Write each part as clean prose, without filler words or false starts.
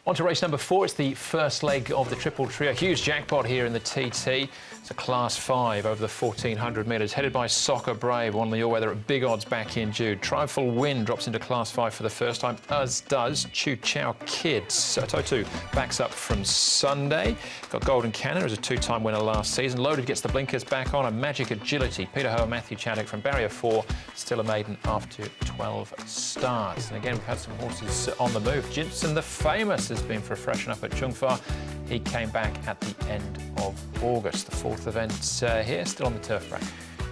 On to race number 4. It's the first leg of the triple trio. Huge jackpot here in the TT. It's a Class 5 over the 1,400 metres, headed by Soccer Brave, won the all-weather at big odds back in June. Triumphal Win drops into Class 5 for the first time, as does Chu Chow Kids. Toto backs up from Sunday. Got Golden Cannon as a 2-time winner last season. Loaded gets the blinkers back on, and Magic Agility. Peter Ho and Matthew Chaddock from Barrier 4, still a maiden after 12 starts. And again, we've had some horses on the move. Jimson the Famous has been for a freshen up at Chung Fa. He came back at the end of August. The fourth event here, still on the turf track.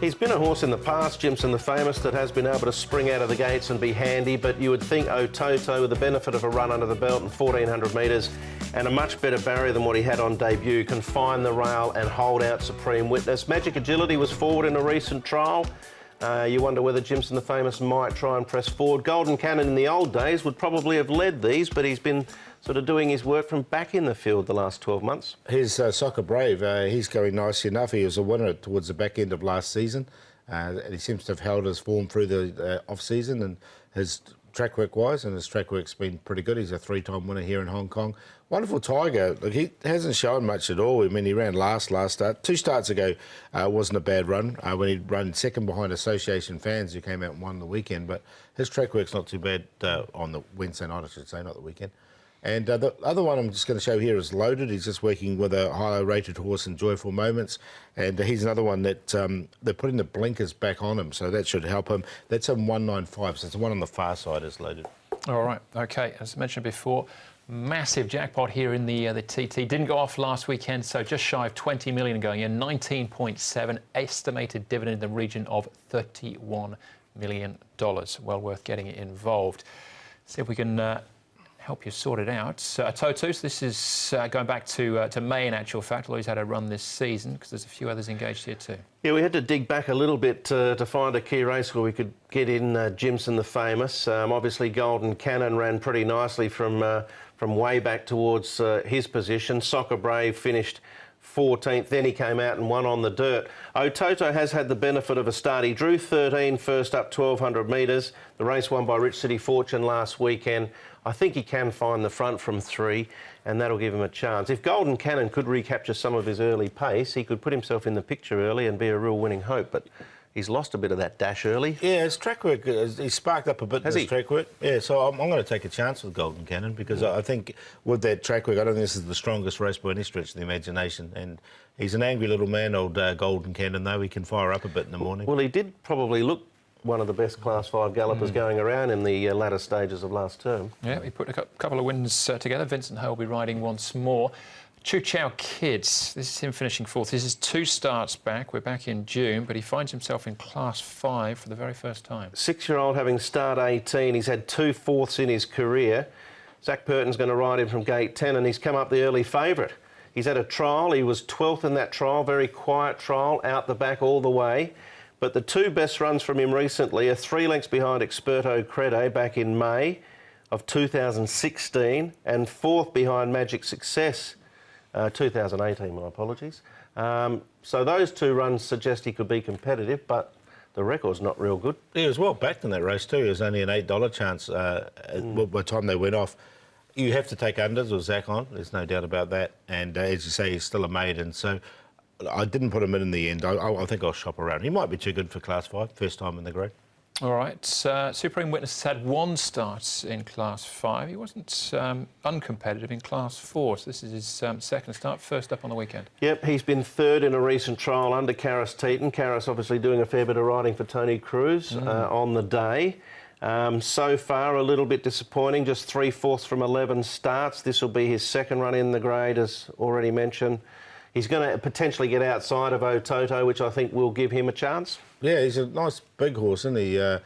He's been a horse in the past, Jimson the Famous, that has been able to spring out of the gates and be handy, but you would think Toto, with the benefit of a run under the belt in 1,400 metres and a much better barrier than what he had on debut, can find the rail and hold out Supreme Witness. Magic Agility was forward in a recent trial. You wonder whether Jimson the Famous might try and press forward. Golden Cannon in the old days would probably have led these, but he's been sort of doing his work from back in the field the last 12 months. Here's Soccer Brave. He's going nicely enough. He was a winner towards the back end of last season. And he seems to have held his form through the off-season, and his track work-wise, and his track work's been pretty good. He's a 3-time winner here in Hong Kong. Wonderful Tiger. Look, he hasn't shown much at all. I mean, he ran last start. 2 starts ago wasn't a bad run when he ran second behind Association Fans, who came out and won the weekend. But his track work's not too bad on the Wednesday night, I should say, not the weekend. And the other one I'm just going to show here is Loaded. He's just working with a highly rated horse in Joyful Moments. And he's another one that they're putting the blinkers back on him, so that should help him. That's a 195, so it's the one on the far side is Loaded. All right, OK. As mentioned before, massive jackpot here in the TT. Didn't go off last weekend, so just shy of 20 million going in. 19.7, estimated dividend in the region of $31 million. Well worth getting involved. See if we can help you sort it out. Toto, so this is going back to May in actual fact, although he's had a run this season, because there's a few others engaged here too. Yeah, we had to dig back a little bit to find a key race where we could get in Jimson the Famous. Obviously Golden Cannon ran pretty nicely from way back towards his position. Soccer Brave finished 14th, then he came out and won on the dirt. Toto has had the benefit of a start. He drew 13 first up 1,200 metres. The race won by Rich City Fortune last weekend. I think he can find the front from 3, and that'll give him a chance. If Golden Cannon could recapture some of his early pace, he could put himself in the picture early and be a real winning hope, but he's lost a bit of that dash early. Yeah, his track work, he's sparked up a bit in his track work. Yeah, so I'm going to take a chance with Golden Cannon, because I think with that track work, I don't think this is the strongest race by any stretch of the imagination. And he's an angry little man, old Golden Cannon, though. He can fire up a bit in the morning. Well, he did probably look one of the best Class 5 gallopers going around in the latter stages of last term. Yeah, he put a couple of wins together. Vincent Ho will be riding once more. Chu Chow Kids, this is him finishing 4th. This is 2 starts back. We're back in June, but he finds himself in Class 5 for the very first time. 6-year-old having start 18. He's had 2 fourths in his career. Zach Burton's going to ride him from gate 10, and he's come up the early favourite. He's had a trial. He was 12th in that trial, very quiet trial, out the back all the way. But the 2 best runs from him recently are 3 lengths behind Experto Crede back in May of 2016, and 4th behind Magic Success 2018, my apologies. So those 2 runs suggest he could be competitive, but the record's not real good. He was well backed in that race too. It was only an $8 chance by the time they went off. You have to take unders with Zach on, there's no doubt about that. And as you say, he's still a maiden. So I didn't put him in the end. I think I'll shop around. He might be too good for Class 5, first time in the grade. All right. Supreme Witness has had 1 start in Class 5. He wasn't uncompetitive in Class 4, so this is his second start, first up on the weekend. Yep, he's been 3rd in a recent trial under Karis Teeton. Karis obviously doing a fair bit of riding for Tony Cruz on the day. So far, a little bit disappointing, just 3 fourths from 11 starts. This will be his second run in the grade, as already mentioned. He's going to potentially get outside of Toto, which I think will give him a chance. Yeah, he's a nice big horse, isn't he?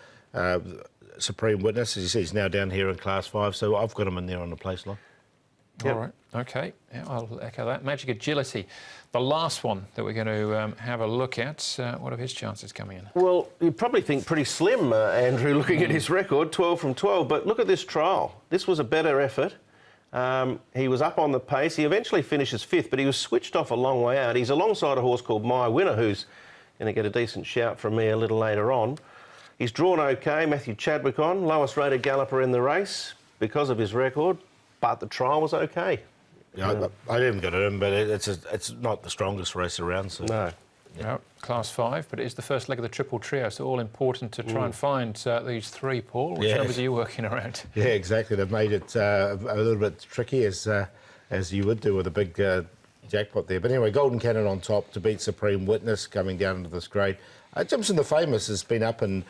Supreme Witness, as you see, he's now down here in Class 5, so I've got him in there on the place line. Yep. All right, OK. Yeah, I'll echo that. Magic Agility, the last one that we're going to have a look at. What are his chances coming in? Well, you probably think pretty slim, Andrew, looking at his record, 12 from 12. But look at this trial. This was a better effort. He was up on the pace. He eventually finishes 5th, but he was switched off a long way out. He's alongside a horse called My Winner, who's going to get a decent shout from me a little later on. He's drawn OK. Matthew Chadwick on, lowest rated galloper in the race because of his record. but the trial was okay. Yeah, I didn't get it in, but it's not the strongest race around. So. No. No, Class 5, but it is the first leg of the triple trio, so all important to try and find these three, Paul. Which numbers are you working around? Yeah, exactly. They've made it a little bit tricky, as you would do with a big jackpot there. But anyway, Golden Cannon on top to beat Supreme Witness coming down into this grade. Jimson the Famous has been up, and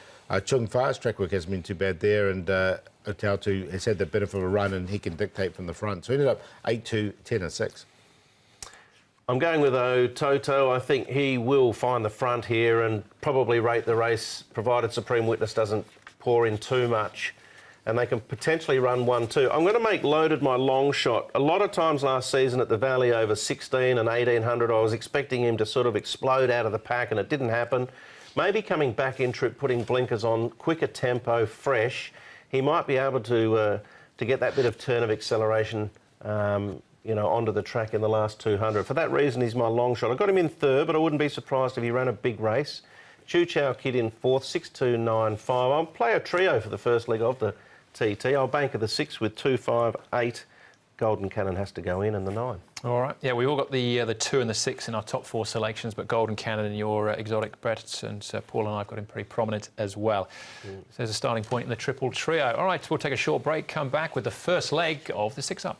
Chung Fa's track work hasn't been too bad there, and Otautu has had the benefit of a run, and he can dictate from the front. So he ended up 8-2, 10 and 6. I'm going with Toto. I think he will find the front here and probably rate the race, provided Supreme Witness doesn't pour in too much. And they can potentially run 1-2. I'm going to make Loaded my long shot. A lot of times last season at the Valley over 16 and 1800, I was expecting him to sort of explode out of the pack, and it didn't happen. Maybe coming back in trip, putting blinkers on, quicker tempo, fresh, he might be able to get that bit of turn of acceleration onto the track in the last 200. For that reason, he's my long shot. I got him in third, but I wouldn't be surprised if he ran a big race. Chu Chow Kid in fourth, 6-2, 9-5. I'll play a trio for the first leg of the TT. I'll bank of the 6 with 2, 5, 8. Golden Cannon has to go in, and the 9. All right. Yeah, we all got the 2 and the 6 in our top 4 selections, but Golden Cannon and your exotic Brett and Paul and I have got him pretty prominent as well. So there's a starting point in the triple trio. All right, we'll take a short break, come back with the first leg of the 6 Up.